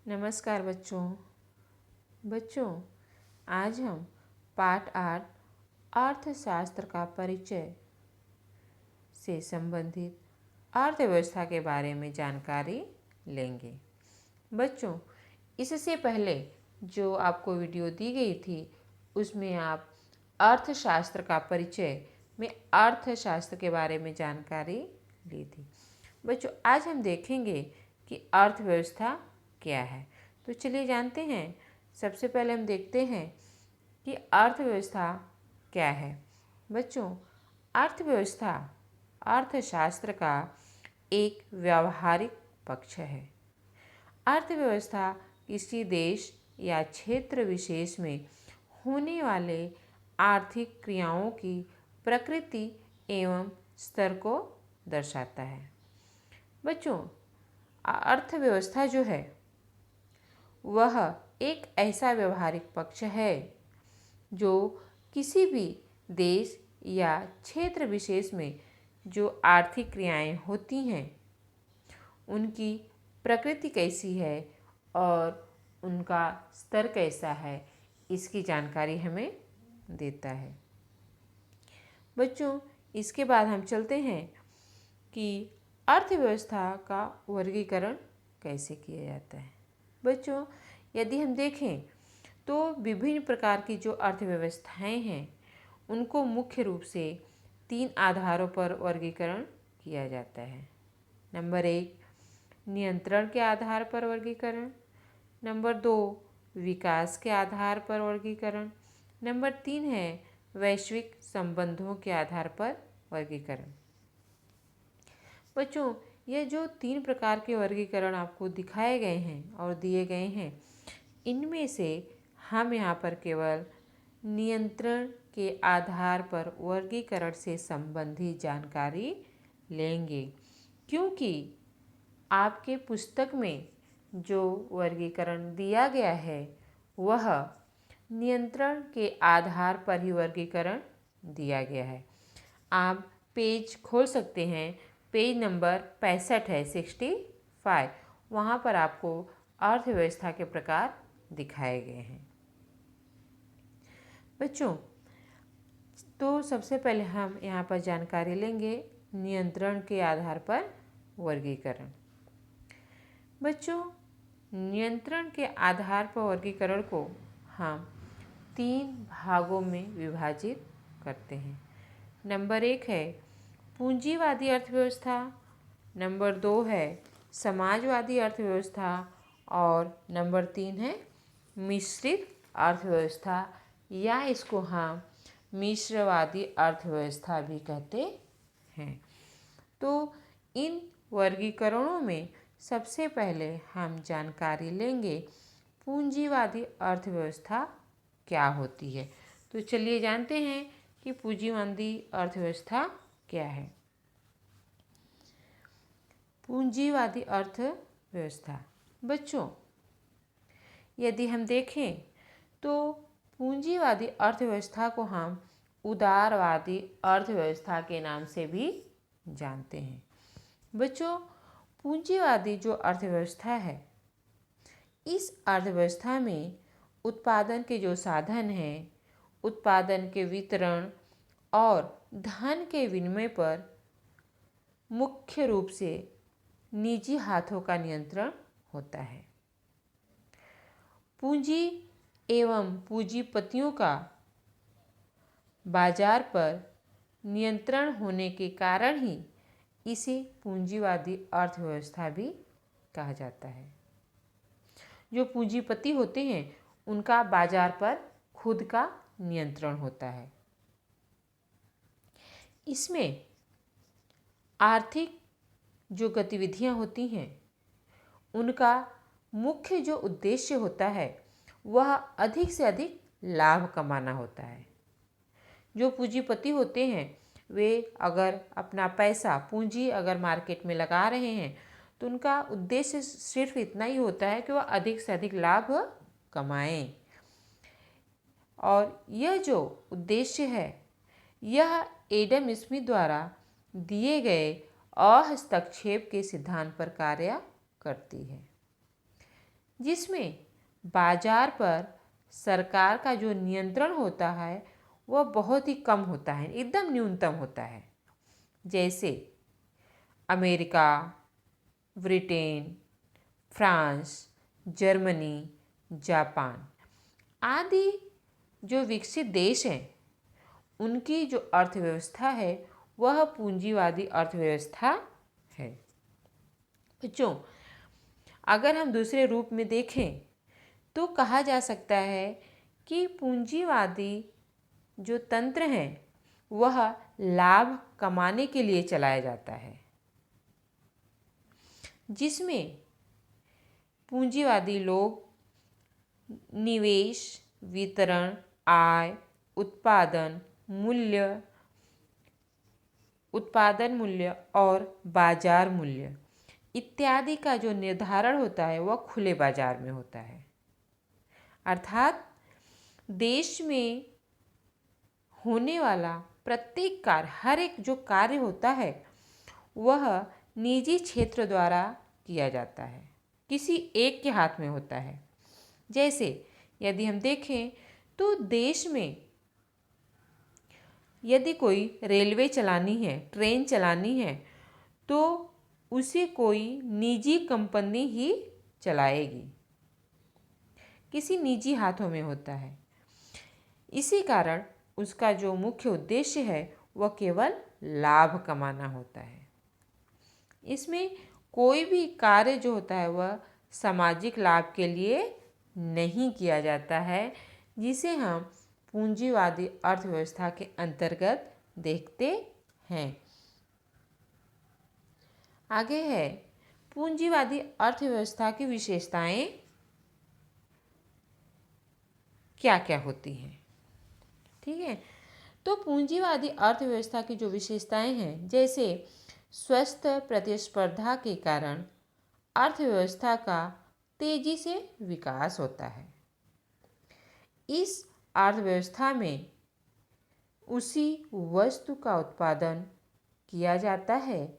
नमस्कार बच्चों आज हम पाठ 8 अर्थशास्त्र का परिचय से संबंधित अर्थव्यवस्था के बारे में जानकारी लेंगे। बच्चों, इससे पहले जो आपको वीडियो दी गई थी उसमें आप अर्थशास्त्र का परिचय में अर्थशास्त्र के बारे में जानकारी ली थी। बच्चों, आज हम देखेंगे कि अर्थव्यवस्था क्या है। तो चलिए जानते हैं। सबसे पहले हम देखते हैं कि अर्थव्यवस्था क्या है। बच्चों, अर्थव्यवस्था अर्थशास्त्र का एक व्यावहारिक पक्ष है। अर्थव्यवस्था किसी देश या क्षेत्र विशेष में होने वाले आर्थिक क्रियाओं की प्रकृति एवं स्तर को दर्शाता है। बच्चों, अर्थव्यवस्था जो है वह एक ऐसा व्यवहारिक पक्ष है जो किसी भी देश या क्षेत्र विशेष में जो आर्थिक क्रियाएं होती हैं उनकी प्रकृति कैसी है और उनका स्तर कैसा है, इसकी जानकारी हमें देता है। बच्चों, इसके बाद हम चलते हैं कि अर्थव्यवस्था का वर्गीकरण कैसे किया जाता है। बच्चों, यदि हम देखें तो विभिन्न प्रकार की जो अर्थव्यवस्थाएं हैं उनको मुख्य रूप से 3 आधारों पर वर्गीकरण किया जाता है। नंबर 1, नियंत्रण के आधार पर वर्गीकरण। नंबर 2, विकास के आधार पर वर्गीकरण। नंबर 3 है वैश्विक संबंधों के आधार पर वर्गीकरण। बच्चों, ये जो 3 प्रकार के वर्गीकरण आपको दिखाए गए हैं और दिए गए हैं, इनमें से हम यहाँ पर केवल नियंत्रण के आधार पर वर्गीकरण से संबंधित जानकारी लेंगे, क्योंकि आपके पुस्तक में जो वर्गीकरण दिया गया है वह नियंत्रण के आधार पर ही वर्गीकरण दिया गया है। आप पेज खोल सकते हैं। पेज नंबर 65 है, 65। वहाँ पर आपको अर्थव्यवस्था के प्रकार दिखाए गए हैं। बच्चों, तो सबसे पहले हम यहाँ पर जानकारी लेंगे नियंत्रण के आधार पर वर्गीकरण। बच्चों, नियंत्रण के आधार पर वर्गीकरण को हम 3 भागों में विभाजित करते हैं। नंबर 1 है पूंजीवादी अर्थव्यवस्था। नंबर 2 है समाजवादी अर्थव्यवस्था और नंबर 3 है मिश्रित अर्थव्यवस्था, या इसको हम मिश्रवादी अर्थव्यवस्था भी कहते हैं। तो इन वर्गीकरणों में सबसे पहले हम जानकारी लेंगे पूंजीवादी अर्थव्यवस्था क्या होती है। तो चलिए जानते हैं कि पूंजीवादी अर्थव्यवस्था क्या है। पूंजीवादी अर्थव्यवस्था। बच्चों, यदि हम देखें तो पूंजीवादी अर्थव्यवस्था को हम उदारवादी अर्थव्यवस्था के नाम से भी जानते हैं। बच्चों, पूंजीवादी जो अर्थव्यवस्था है, इस अर्थव्यवस्था में उत्पादन के जो साधन हैं, उत्पादन के वितरण और धन के विनिमय पर मुख्य रूप से निजी हाथों का नियंत्रण होता है। पूंजी एवं पूंजीपतियों का बाजार पर नियंत्रण होने के कारण ही इसे पूंजीवादी अर्थव्यवस्था भी कहा जाता है। जो पूंजीपति होते हैं उनका बाजार पर खुद का नियंत्रण होता है। इसमें आर्थिक जो गतिविधियां होती हैं उनका मुख्य जो उद्देश्य होता है वह अधिक से अधिक लाभ कमाना होता है। जो पूंजीपति होते हैं वे अगर अपना पैसा पूंजी अगर मार्केट में लगा रहे हैं तो उनका उद्देश्य सिर्फ इतना ही होता है कि वह अधिक से अधिक लाभ कमाएं। और यह जो उद्देश्य है यह एडम स्मिथ द्वारा दिए गए अहस्तक्षेप के सिद्धांत पर कार्य करती है। जिसमें बाजार पर सरकार का जो नियंत्रण होता है वह बहुत ही कम होता है, एकदम न्यूनतम होता है। जैसे America, Britain, France, Germany, Japan आदि जो विकसित देश हैं उनकी जो अर्थव्यवस्था है वह पूंजीवादी अर्थव्यवस्था है। बच्चों, अगर हम दूसरे रूप में देखें तो कहा जा सकता है कि पूंजीवादी जो तंत्र है वह लाभ कमाने के लिए चलाया जाता है, जिसमें पूंजीवादी लोग निवेश, वितरण, आय, उत्पादन मूल्य और बाजार मूल्य इत्यादि का जो निर्धारण होता है वह खुले बाजार में होता है। अर्थात देश में होने वाला प्रत्येक कार्य, हर एक जो कार्य होता है वह निजी क्षेत्र द्वारा किया जाता है, किसी एक के हाथ में होता है। जैसे यदि हम देखें तो देश में यदि कोई रेलवे चलानी है, ट्रेन चलानी है, तो उसे कोई निजी कंपनी ही चलाएगी, किसी निजी हाथों में होता है। इसी कारण उसका जो मुख्य उद्देश्य है वह केवल लाभ कमाना होता है। इसमें कोई भी कार्य जो होता है वह सामाजिक लाभ के लिए नहीं किया जाता है, जिसे हम पूंजीवादी अर्थव्यवस्था के अंतर्गत देखते हैं। आगे है पूंजीवादी अर्थव्यवस्था की विशेषताएं क्या क्या होती हैं। ठीक है, तो पूंजीवादी अर्थव्यवस्था की जो विशेषताएं हैं, जैसे स्वस्थ प्रतिस्पर्धा के कारण अर्थव्यवस्था का तेजी से विकास होता है। इस अर्थव्यवस्था में उसी वस्तु का उत्पादन किया जाता है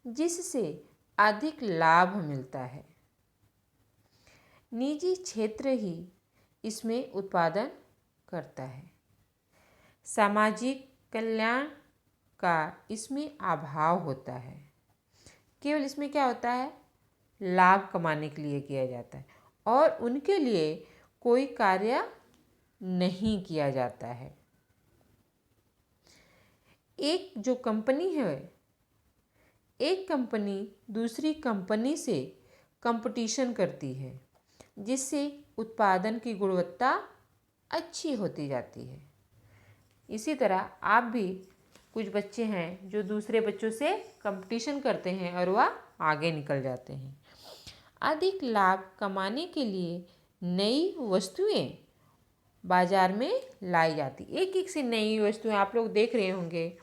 जिससे अधिक लाभ मिलता है। निजी क्षेत्र ही इसमें उत्पादन करता है। सामाजिक कल्याण का इसमें अभाव होता है। केवल इसमें क्या होता है, लाभ कमाने के लिए किया जाता है और उनके लिए कोई कार्य नहीं किया जाता है। एक जो कंपनी है, एक कंपनी दूसरी कंपनी से कंपटीशन करती है, जिससे उत्पादन की गुणवत्ता अच्छी होती जाती है। इसी तरह आप भी कुछ बच्चे हैं जो दूसरे बच्चों से कंपटीशन करते हैं और वह आगे निकल जाते हैं। अधिक लाभ कमाने के लिए नई वस्तुएं बाजार में लाई जाती, एक एक से नई वस्तुएं आप लोग देख रहे होंगे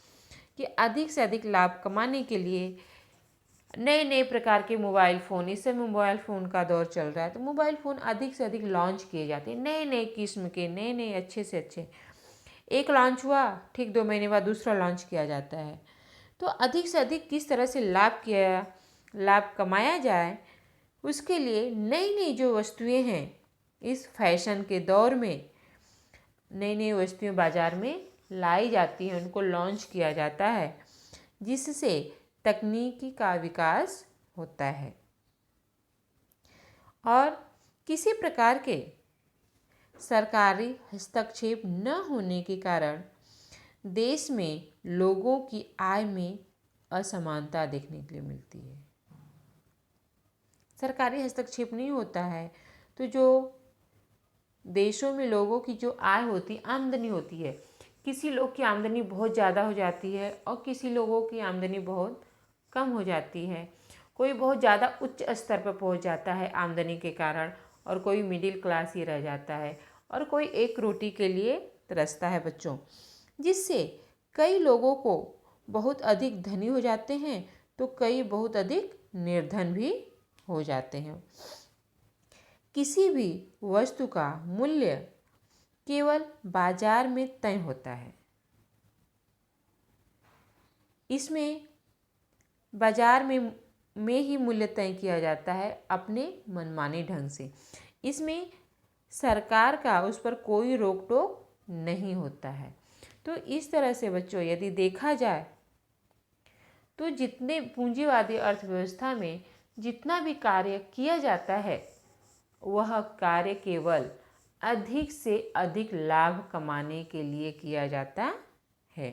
कि अधिक से अधिक लाभ कमाने के लिए नए नए प्रकार के मोबाइल फ़ोन, इस समय मोबाइल फ़ोन का दौर चल रहा है, तो मोबाइल फ़ोन अधिक से अधिक लॉन्च किए जाते हैं, नए नए किस्म के, नए नए अच्छे से अच्छे। एक लॉन्च हुआ, ठीक 2 महीने बाद दूसरा लॉन्च किया जाता है। तो अधिक से अधिक किस तरह से लाभ कमाया जाए, उसके लिए नई नई जो वस्तुएं हैं, इस फैशन के दौर में नई नई वस्तुएं बाज़ार में लाई जाती हैं, उनको लॉन्च किया जाता है, जिससे तकनीकी का विकास होता है। और किसी प्रकार के सरकारी हस्तक्षेप न होने के कारण देश में लोगों की आय में असमानता देखने के लिए मिलती है। सरकारी हस्तक्षेप नहीं होता है तो जो देशों में लोगों की जो आय होती, आमदनी होती है, किसी लोग की आमदनी बहुत ज़्यादा हो जाती है और किसी लोगों की आमदनी बहुत कम हो जाती है। कोई बहुत ज़्यादा उच्च स्तर पर पहुंच जाता है आमदनी के कारण और कोई मिडिल क्लास ही रह जाता है और कोई एक रोटी के लिए तरसता है बच्चों, जिससे कई लोगों को बहुत अधिक धनी हो जाते हैं तो कई बहुत अधिक निर्धन भी हो जाते हैं। किसी भी वस्तु का मूल्य केवल बाजार में तय होता है। इसमें बाजार में में ही मूल्य तय किया जाता है अपने मनमाने ढंग से। इसमें सरकार का उस पर कोई रोक टोक नहीं होता है। तो इस तरह से बच्चों यदि देखा जाए तो जितने पूंजीवादी अर्थव्यवस्था में जितना भी कार्य किया जाता है वह कार्य केवल अधिक से अधिक लाभ कमाने के लिए किया जाता है।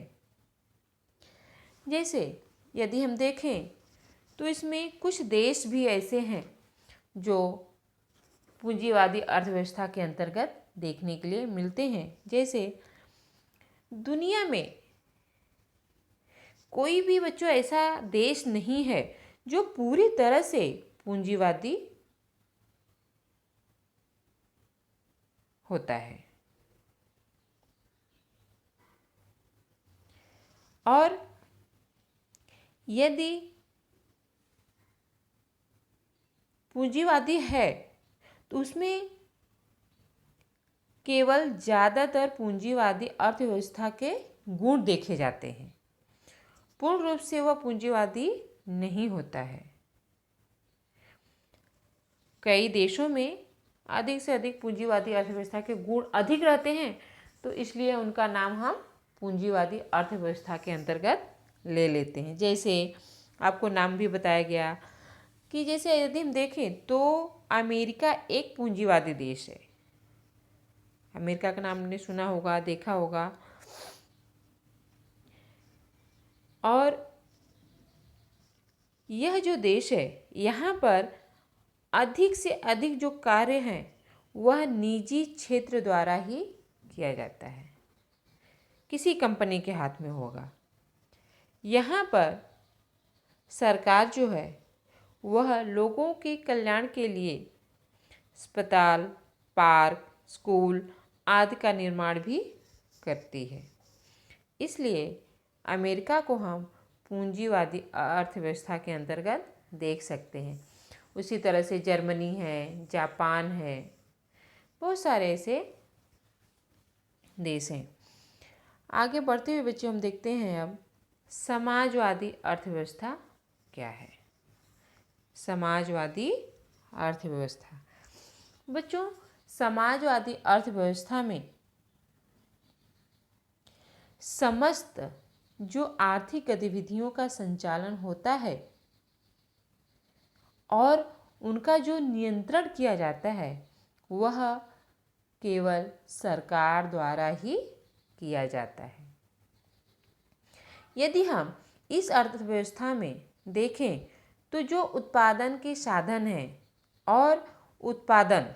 जैसे यदि हम देखें तो इसमें कुछ देश भी ऐसे हैं जो पूंजीवादी अर्थव्यवस्था के अंतर्गत देखने के लिए मिलते हैं। जैसे दुनिया में कोई भी बच्चों ऐसा देश नहीं है जो पूरी तरह से पूंजीवादी होता है। और यदि पूंजीवादी है तो उसमें केवल ज़्यादातर पूंजीवादी अर्थव्यवस्था के गुण देखे जाते हैं, पूर्ण रूप से वह पूंजीवादी नहीं होता है। कई देशों में अधिक से अधिक पूंजीवादी अर्थव्यवस्था के गुण अधिक रहते हैं, तो इसलिए उनका नाम हम पूंजीवादी अर्थव्यवस्था के अंतर्गत ले लेते हैं। जैसे आपको नाम भी बताया गया कि जैसे यदि हम देखें तो अमेरिका एक पूंजीवादी देश है। अमेरिका का नाम आपने सुना होगा, देखा होगा। और यह जो देश है यहाँ पर अधिक से अधिक जो कार्य हैं वह निजी क्षेत्र द्वारा ही किया जाता है, किसी कंपनी के हाथ में होगा। यहाँ पर सरकार जो है वह लोगों के कल्याण के लिए अस्पताल, पार्क, स्कूल आदि का निर्माण भी करती है। इसलिए अमेरिका को हम पूंजीवादी अर्थव्यवस्था के अंतर्गत देख सकते हैं। उसी तरह से जर्मनी है, जापान है, बहुत सारे ऐसे देश हैं। आगे बढ़ते हुए बच्चों हम देखते हैं अब समाजवादी अर्थव्यवस्था क्या है। समाजवादी अर्थव्यवस्था बच्चों, समाजवादी अर्थव्यवस्था में समस्त जो आर्थिक गतिविधियों का संचालन होता है और उनका जो नियंत्रण किया जाता है वह केवल सरकार द्वारा ही किया जाता है। यदि हम इस अर्थव्यवस्था में देखें तो जो उत्पादन के साधन हैं और उत्पादन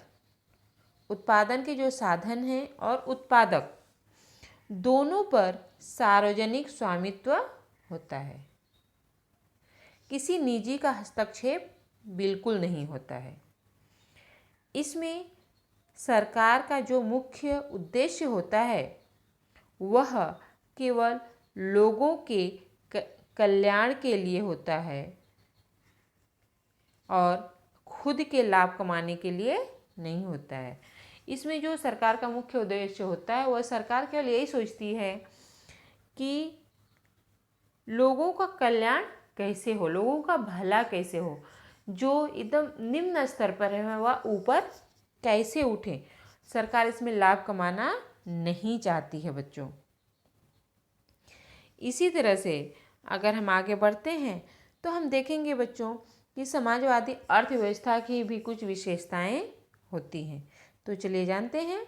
के जो साधन हैं और उत्पादक दोनों पर सार्वजनिक स्वामित्व होता है। किसी निजी का हस्तक्षेप बिल्कुल नहीं होता है। इसमें सरकार का जो मुख्य उद्देश्य होता है वह केवल लोगों के कल्याण के लिए होता है और खुद के लाभ कमाने के लिए नहीं होता है। इसमें जो सरकार का मुख्य उद्देश्य होता है वह सरकार केवल यही सोचती है कि लोगों का कल्याण कैसे हो, लोगों का भला कैसे हो, जो एकदम निम्न स्तर पर है वह ऊपर कैसे उठे। सरकार इसमें लाभ कमाना नहीं चाहती है बच्चों। इसी तरह से अगर हम आगे बढ़ते हैं तो हम देखेंगे बच्चों कि समाजवादी अर्थव्यवस्था की भी कुछ विशेषताएं होती हैं। तो चलिए जानते हैं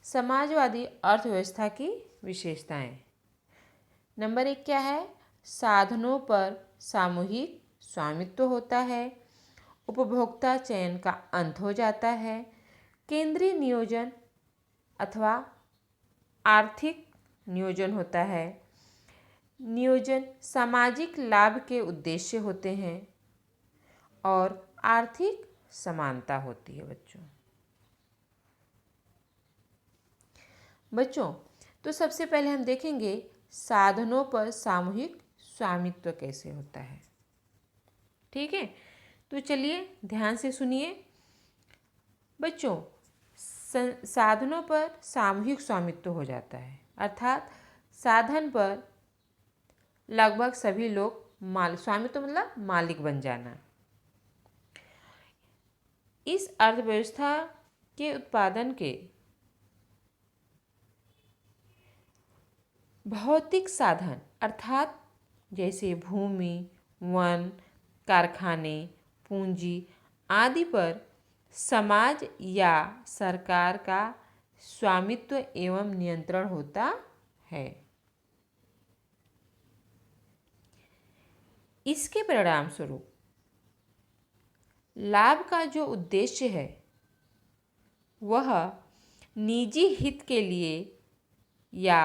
समाजवादी अर्थव्यवस्था की विशेषताएं। नंबर 1 क्या है? साधनों पर सामूहिक स्वामित्व होता है, उपभोक्ता चयन का अंत हो जाता है, केंद्रीय नियोजन अथवा आर्थिक नियोजन होता है, नियोजन सामाजिक लाभ के उद्देश्य होते हैं और आर्थिक समानता होती है बच्चों। तो सबसे पहले हम देखेंगे साधनों पर सामूहिक स्वामित्व कैसे होता है। ठीक है, तो चलिए ध्यान से सुनिए बच्चों। साधनों पर सामूहिक स्वामित्व हो जाता है, अर्थात साधन पर लगभग सभी लोग स्वामित्व मतलब मालिक बन जाना। इस अर्थव्यवस्था के उत्पादन के भौतिक साधन अर्थात जैसे भूमि, वन, कारखाने, पूंजी आदि पर समाज या सरकार का स्वामित्व एवं नियंत्रण होता है। इसके परिणाम स्वरूप लाभ का जो उद्देश्य है वह निजी हित के लिए या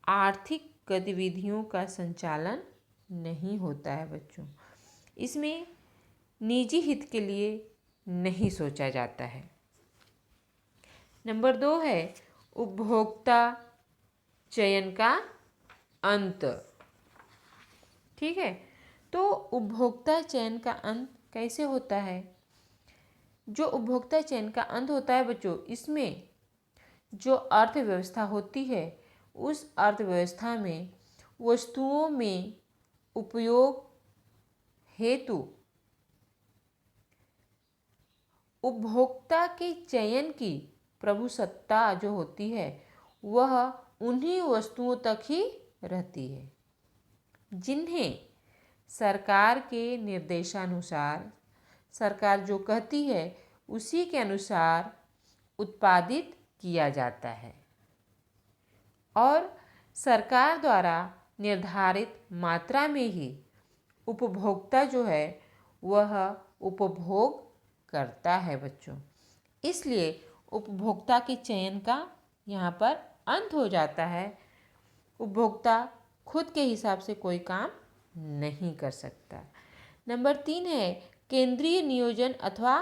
आर्थिक गतिविधियों का संचालन नहीं होता है बच्चों। इसमें निजी हित के लिए नहीं सोचा जाता है। नंबर 2 है उपभोक्ता चयन का अंत। ठीक है, तो उपभोक्ता चयन का अंत कैसे होता है? जो उपभोक्ता चयन का अंत होता है बच्चों, इसमें जो अर्थव्यवस्था होती है उस अर्थव्यवस्था में वस्तुओं में उपयोग हेतु उपभोक्ता के चयन की प्रभुसत्ता जो होती है वह उन्हीं वस्तुओं तक ही रहती है जिन्हें सरकार के निर्देशानुसार सरकार जो कहती है उसी के अनुसार उत्पादित किया जाता है और सरकार द्वारा निर्धारित मात्रा में ही उपभोक्ता जो है वह उपभोग करता है बच्चों। इसलिए उपभोक्ता के चयन का यहाँ पर अंत हो जाता है। उपभोक्ता खुद के हिसाब से कोई काम नहीं कर सकता। नंबर 3 है केंद्रीय नियोजन अथवा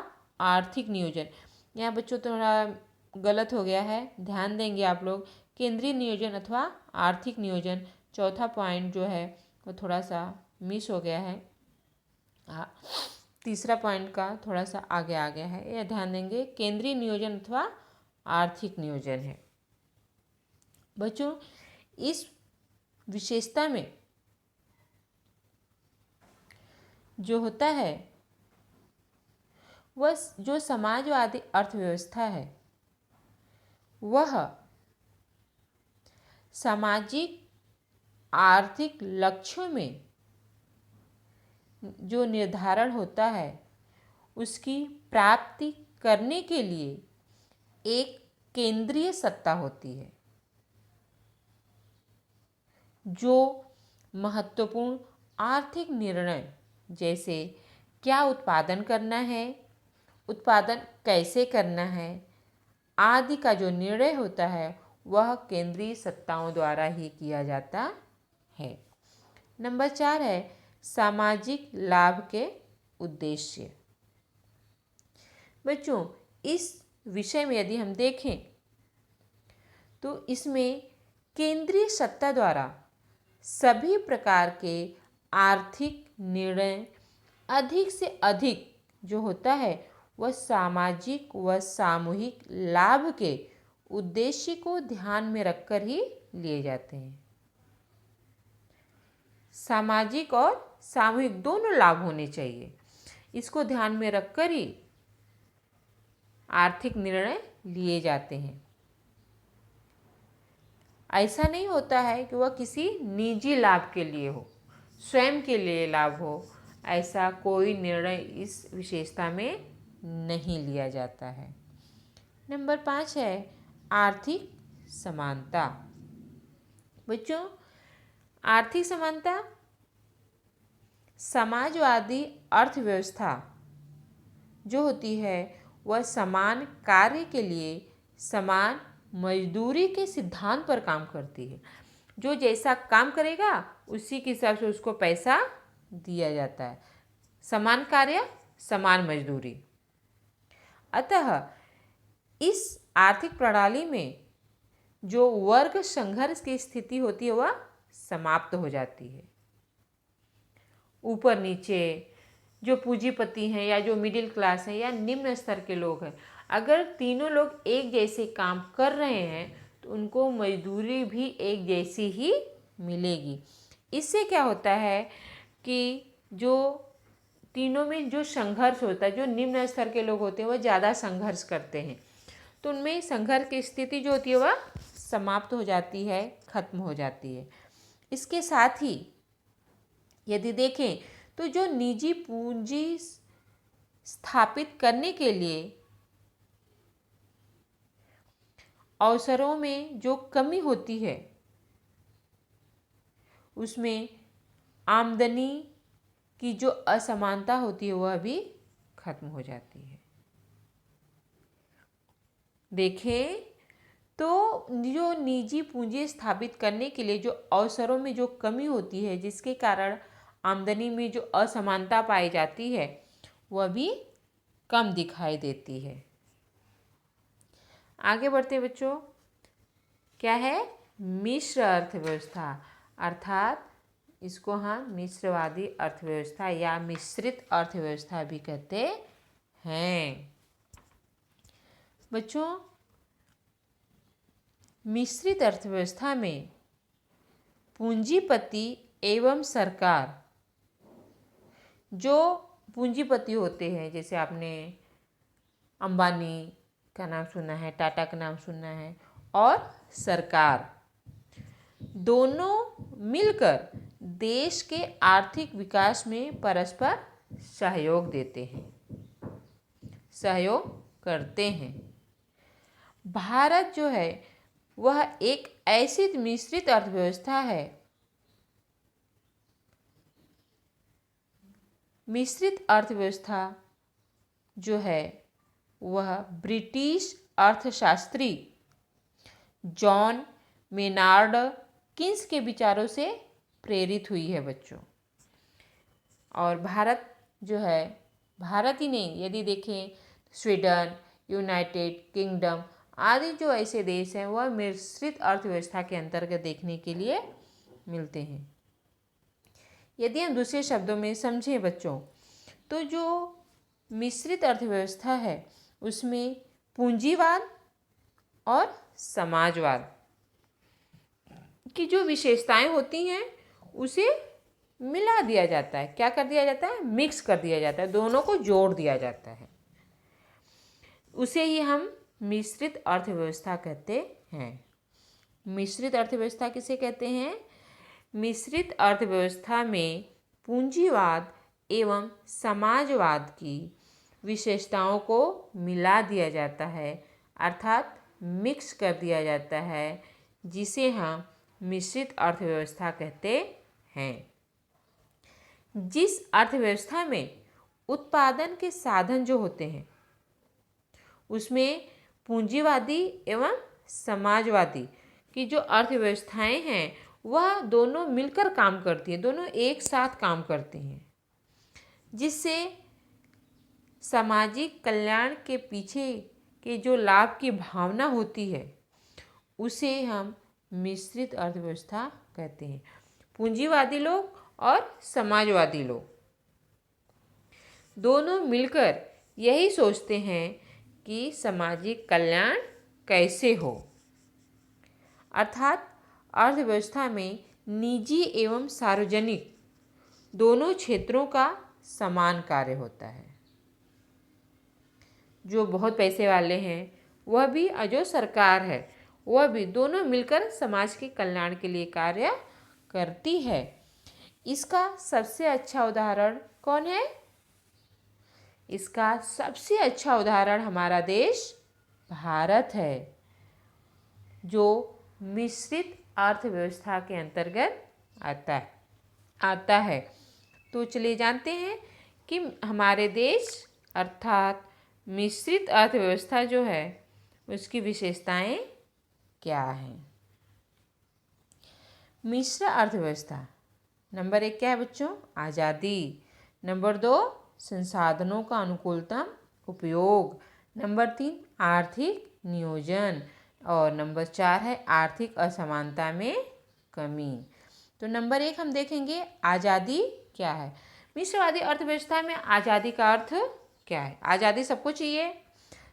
आर्थिक नियोजन। यहाँ बच्चों थोड़ा गलत हो गया है, ध्यान देंगे आप लोग। केंद्रीय नियोजन अथवा आर्थिक नियोजन, चौथा पॉइंट जो है वो थोड़ा सा मिस हो गया है। तीसरा पॉइंट का थोड़ा सा आगे आ गया है, यह ध्यान देंगे। केंद्रीय नियोजन अथवा आर्थिक नियोजन है बच्चों। इस विशेषता में जो होता है वह जो समाजवादी अर्थव्यवस्था है वह सामाजिक आर्थिक लक्ष्यों में जो निर्धारण होता है उसकी प्राप्ति करने के लिए एक केंद्रीय सत्ता होती है जो महत्वपूर्ण आर्थिक निर्णय जैसे क्या उत्पादन करना है, उत्पादन कैसे करना है आदि का जो निर्णय होता है वह केंद्रीय सत्ताओं द्वारा ही किया जाता है। नंबर 4 है सामाजिक लाभ के उद्देश्य। बच्चों इस विषय में यदि हम देखें तो इसमें केंद्रीय सत्ता द्वारा सभी प्रकार के आर्थिक निर्णय अधिक से अधिक जो होता है वह सामाजिक व सामूहिक लाभ के उद्देश्य को ध्यान में रखकर ही लिए जाते हैं। सामाजिक और सामूहिक दोनों लाभ होने चाहिए, इसको ध्यान में रखकर ही आर्थिक निर्णय लिए जाते हैं। ऐसा नहीं होता है कि वह किसी निजी लाभ के लिए हो, स्वयं के लिए लाभ हो, ऐसा कोई निर्णय इस विशेषता में नहीं लिया जाता है। नंबर 5 है आर्थिक समानता। बच्चों आर्थिक समानता समाजवादी अर्थव्यवस्था जो होती है वह समान कार्य के लिए समान मजदूरी के सिद्धांत पर काम करती है। जो जैसा काम करेगा उसी के हिसाब से उसको पैसा दिया जाता है। समान कार्य समान मजदूरी। अतः इस आर्थिक प्रणाली में जो वर्ग संघर्ष की स्थिति होती है वह समाप्त हो जाती है। ऊपर नीचे जो पूंजीपति हैं या जो मिडिल क्लास हैं या निम्न स्तर के लोग हैं, अगर तीनों लोग एक जैसे काम कर रहे हैं तो उनको मजदूरी भी एक जैसी ही मिलेगी। इससे क्या होता है कि जो तीनों में जो संघर्ष होता है, जो निम्न स्तर के लोग होते हैं वह ज़्यादा संघर्ष करते हैं, तो उनमें संघर्ष की स्थिति जो होती है वह समाप्त हो जाती है, खत्म हो जाती है। इसके साथ ही यदि देखें तो जो निजी पूंजी स्थापित करने के लिए अवसरों में जो कमी होती है, उसमें आमदनी की जो असमानता होती है वह भी खत्म हो जाती है। देखें तो जो निजी पूंजी स्थापित करने के लिए जो अवसरों में जो कमी होती है, जिसके कारण आमदनी में जो असमानता पाई जाती है वह भी कम दिखाई देती है। आगे बढ़ते बच्चों, क्या है? मिश्र अर्थव्यवस्था, अर्थात इसको हम मिश्रवादी अर्थव्यवस्था या मिश्रित अर्थव्यवस्था भी कहते हैं। बच्चों, मिश्रित अर्थव्यवस्था में पूंजीपति एवं सरकार, जो पूंजीपति होते हैं, जैसे आपने अंबानी का नाम सुना है, टाटा का नाम सुना है, और सरकार दोनों मिलकर देश के आर्थिक विकास में परस्पर सहयोग देते हैं, सहयोग करते हैं। भारत जो है वह एक ऐसी मिश्रित अर्थव्यवस्था है, मिश्रित अर्थव्यवस्था जो है वह ब्रिटिश अर्थशास्त्री जॉन मेनार्ड किन्स के विचारों से प्रेरित हुई है बच्चों। और भारत जो है, भारत ही नहीं, यदि देखें स्वीडन, यूनाइटेड किंगडम आदि जो ऐसे देश हैं वह मिश्रित अर्थव्यवस्था के अंतर्गत देखने के लिए मिलते हैं। यदि हम दूसरे शब्दों में समझें बच्चों, तो जो मिश्रित अर्थव्यवस्था है उसमें पूंजीवाद और समाजवाद की जो विशेषताएं होती हैं उसे मिला दिया जाता है। क्या कर दिया जाता है? मिक्स कर दिया जाता है, दोनों को जोड़ दिया जाता है। उसे ही हम मिश्रित अर्थव्यवस्था कहते हैं। मिश्रित अर्थव्यवस्था किसे कहते हैं? मिश्रित अर्थव्यवस्था में पूंजीवाद एवं समाजवाद की विशेषताओं को मिला दिया जाता है, अर्थात मिक्स कर दिया जाता है, जिसे हम मिश्रित अर्थव्यवस्था कहते हैं। जिस अर्थव्यवस्था में उत्पादन के साधन जो होते हैं उसमें पूंजीवादी एवं समाजवादी की जो अर्थव्यवस्थाएं हैं वह दोनों मिलकर काम करती हैं, दोनों एक साथ काम करती हैं, जिससे सामाजिक कल्याण के पीछे के जो लाभ की भावना होती है उसे हम मिश्रित अर्थव्यवस्था कहते हैं। पूंजीवादी लोग और समाजवादी लोग दोनों मिलकर यही सोचते हैं कि सामाजिक कल्याण कैसे हो, अर्थात अर्थव्यवस्था में निजी एवं सार्वजनिक दोनों क्षेत्रों का समान कार्य होता है। जो बहुत पैसे वाले हैं वह भी और जो सरकार है वह भी, दोनों मिलकर समाज के कल्याण के लिए कार्य करती है। इसका सबसे अच्छा उदाहरण कौन है? इसका सबसे अच्छा उदाहरण हमारा देश भारत है, जो मिश्रित अर्थव्यवस्था के अंतर्गत आता है। तो चलिए जानते हैं कि हमारे देश अर्थात मिश्रित अर्थव्यवस्था जो है उसकी विशेषताएं क्या हैं। मिश्र अर्थव्यवस्था, नंबर 1 क्या है बच्चों? आज़ादी। नंबर 2 संसाधनों का अनुकूलतम उपयोग। नंबर 3 आर्थिक नियोजन। और नंबर 4 है आर्थिक असमानता में कमी। तो नंबर 1 हम देखेंगे आज़ादी क्या है। मिश्रवादी अर्थव्यवस्था में आज़ादी का अर्थ क्या है? आज़ादी सबको चाहिए,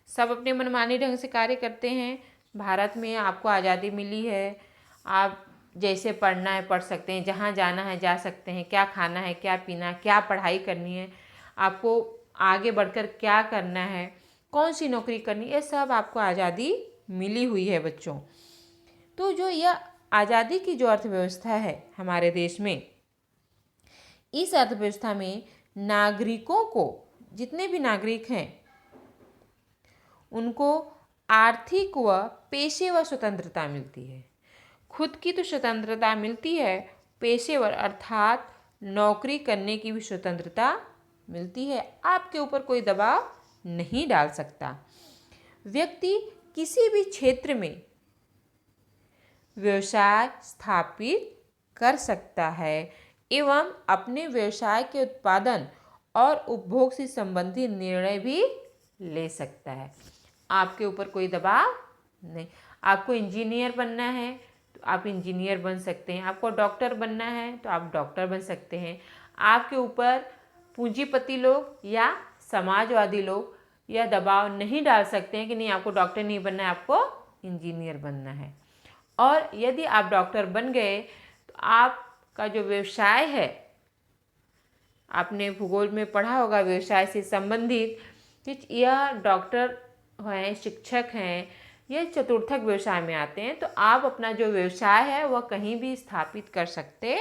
सब अपने मनमानी ढंग से कार्य करते हैं। भारत में आपको आज़ादी मिली है, आप जैसे पढ़ना है पढ़ सकते हैं, जहाँ जाना है जा सकते हैं, क्या खाना है क्या पीना, क्या पढ़ाई करनी है, आपको आगे बढ़कर क्या करना है, कौन सी नौकरी करनी है, ये सब आपको आज़ादी मिली हुई है बच्चों। तो जो यह आज़ादी की जो अर्थव्यवस्था है हमारे देश में, इस अर्थव्यवस्था में नागरिकों को, जितने भी नागरिक हैं, उनको आर्थिक व पेशेवर स्वतंत्रता मिलती है। खुद की तो स्वतंत्रता मिलती है, पेशेवर अर्थात नौकरी करने की भी स्वतंत्रता मिलती है। आपके ऊपर कोई दबाव नहीं डाल सकता। व्यक्ति किसी भी क्षेत्र में व्यवसाय स्थापित कर सकता है एवं अपने व्यवसाय के उत्पादन और उपभोग से संबंधित निर्णय भी ले सकता है। आपके ऊपर कोई दबाव नहीं। आपको इंजीनियर बनना है तो आप इंजीनियर बन सकते हैं, आपको डॉक्टर बनना है तो आप डॉक्टर बन सकते हैं। आपके ऊपर पूंजीपति लोग या समाजवादी लोग यह दबाव नहीं डाल सकते हैं कि नहीं आपको डॉक्टर नहीं बनना है, आपको इंजीनियर बनना है। और यदि आप डॉक्टर बन गए तो आपका जो व्यवसाय है, आपने भूगोल में पढ़ा होगा व्यवसाय से संबंधित कि यह डॉक्टर हैं, शिक्षक हैं, ये चतुर्थक व्यवसाय में आते हैं। तो आप अपना जो व्यवसाय है वह कहीं भी स्थापित कर सकते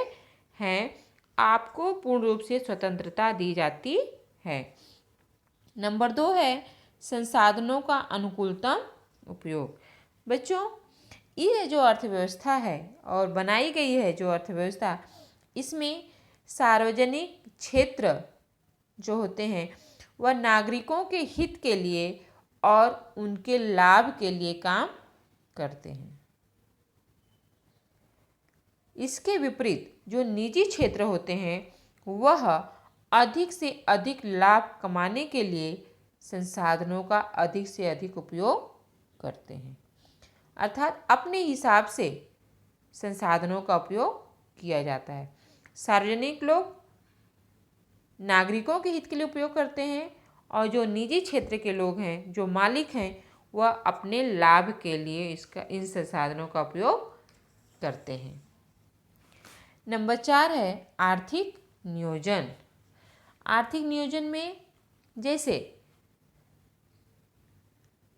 हैं। आपको पूर्ण रूप से स्वतंत्रता दी जाती है। नंबर 2 है संसाधनों का अनुकूलतम उपयोग। बच्चों, ये जो अर्थव्यवस्था है और बनाई गई है जो अर्थव्यवस्था, इसमें सार्वजनिक क्षेत्र जो होते हैं वह नागरिकों के हित के लिए और उनके लाभ के लिए काम करते हैं। इसके विपरीत जो निजी क्षेत्र होते हैं वह अधिक से अधिक लाभ कमाने के लिए संसाधनों का अधिक से अधिक उपयोग करते हैं, अर्थात अपने हिसाब से संसाधनों का उपयोग किया जाता है। सार्वजनिक लोग नागरिकों के हित के लिए उपयोग करते हैं और जो निजी क्षेत्र के लोग हैं, जो मालिक हैं, वह अपने लाभ के लिए इन संसाधनों का उपयोग करते हैं। नंबर 4 है आर्थिक नियोजन। आर्थिक नियोजन में जैसे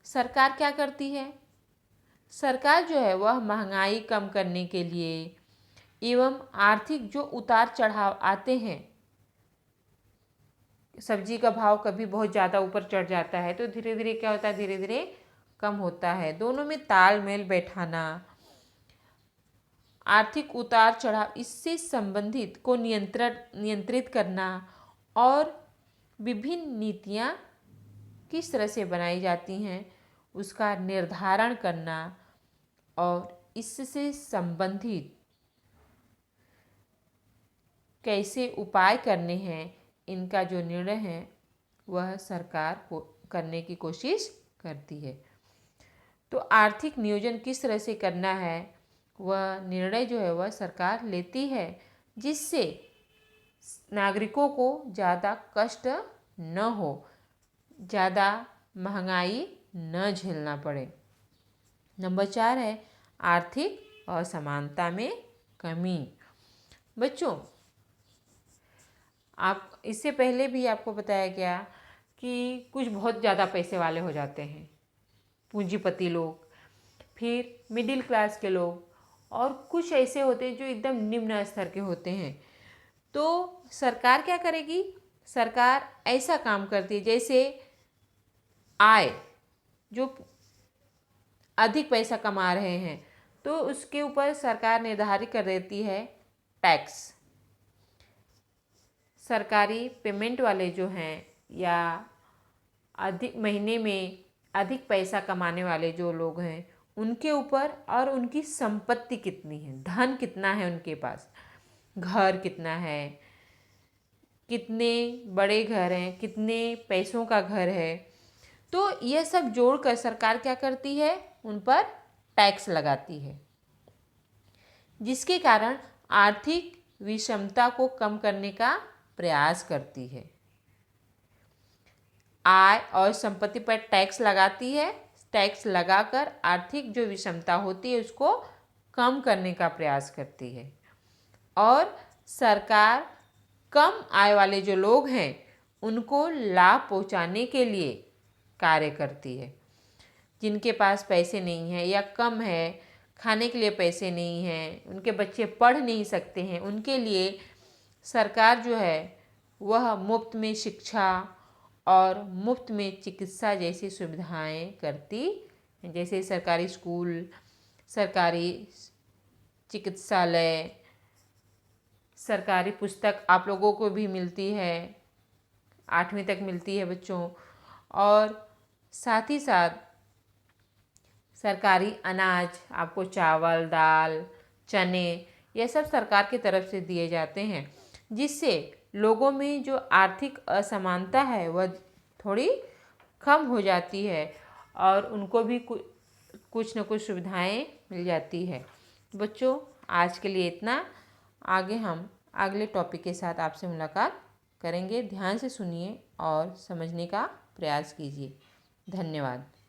सरकार क्या करती है, सरकार जो है वह महंगाई कम करने के लिए एवं आर्थिक जो उतार चढ़ाव आते हैं, सब्जी का भाव कभी बहुत ज़्यादा ऊपर चढ़ जाता है तो धीरे धीरे क्या होता है, धीरे धीरे कम होता है। दोनों में तालमेल बैठाना, आर्थिक उतार चढ़ाव इससे संबंधित को नियंत्रित करना और विभिन्न नीतियाँ किस तरह से बनाई जाती हैं उसका निर्धारण करना और इससे संबंधित कैसे उपाय करने हैं, इनका जो निर्णय है वह सरकार को करने की कोशिश करती है। तो आर्थिक नियोजन किस तरह से करना है वह निर्णय जो है वह सरकार लेती है, जिससे नागरिकों को ज़्यादा कष्ट न हो, ज़्यादा महंगाई न झेलना पड़े। नंबर 4 है आर्थिक असमानता में कमी। बच्चों, आप इससे पहले भी आपको बताया गया कि कुछ बहुत ज़्यादा पैसे वाले हो जाते हैं, पूंजीपति लोग, फिर मिडिल क्लास के लोग, और कुछ ऐसे होते हैं जो एकदम निम्न स्तर के होते हैं। तो सरकार क्या करेगी, सरकार ऐसा काम करती है जैसे आय जो अधिक पैसा कमा रहे हैं तो उसके ऊपर सरकार निर्धारित कर देती है टैक्स। सरकारी पेमेंट वाले जो हैं या अधिक महीने में अधिक पैसा कमाने वाले जो लोग हैं उनके ऊपर, और उनकी संपत्ति कितनी है, धन कितना है उनके पास, घर कितना है, कितने बड़े घर हैं, कितने पैसों का घर है, तो यह सब जोड़कर सरकार क्या करती है, उन पर टैक्स लगाती है, जिसके कारण आर्थिक विषमता को कम करने का प्रयास करती है। आय और संपत्ति पर टैक्स लगाती है, टैक्स लगाकर आर्थिक जो विषमता होती है उसको कम करने का प्रयास करती है। और सरकार कम आय वाले जो लोग हैं उनको लाभ पहुंचाने के लिए कार्य करती है। जिनके पास पैसे नहीं हैं या कम है, खाने के लिए पैसे नहीं हैं, उनके बच्चे पढ़ नहीं सकते हैं, उनके लिए सरकार जो है वह मुफ्त में शिक्षा और मुफ्त में चिकित्सा जैसी सुविधाएं करती हैं। जैसे सरकारी स्कूल, सरकारी चिकित्सालय, सरकारी पुस्तक आप लोगों को भी मिलती है, 8वीं तक मिलती है बच्चों। और साथ ही साथ सरकारी अनाज, आपको चावल, दाल, चने, ये सब सरकार की तरफ से दिए जाते हैं, जिससे लोगों में जो आर्थिक असमानता है वह थोड़ी कम हो जाती है और उनको भी कुछ न कुछ सुविधाएं मिल जाती है। बच्चों, आज के लिए इतना। आगे हम अगले टॉपिक के साथ आपसे मुलाकात करेंगे। ध्यान से सुनिए और समझने का प्रयास कीजिए। धन्यवाद।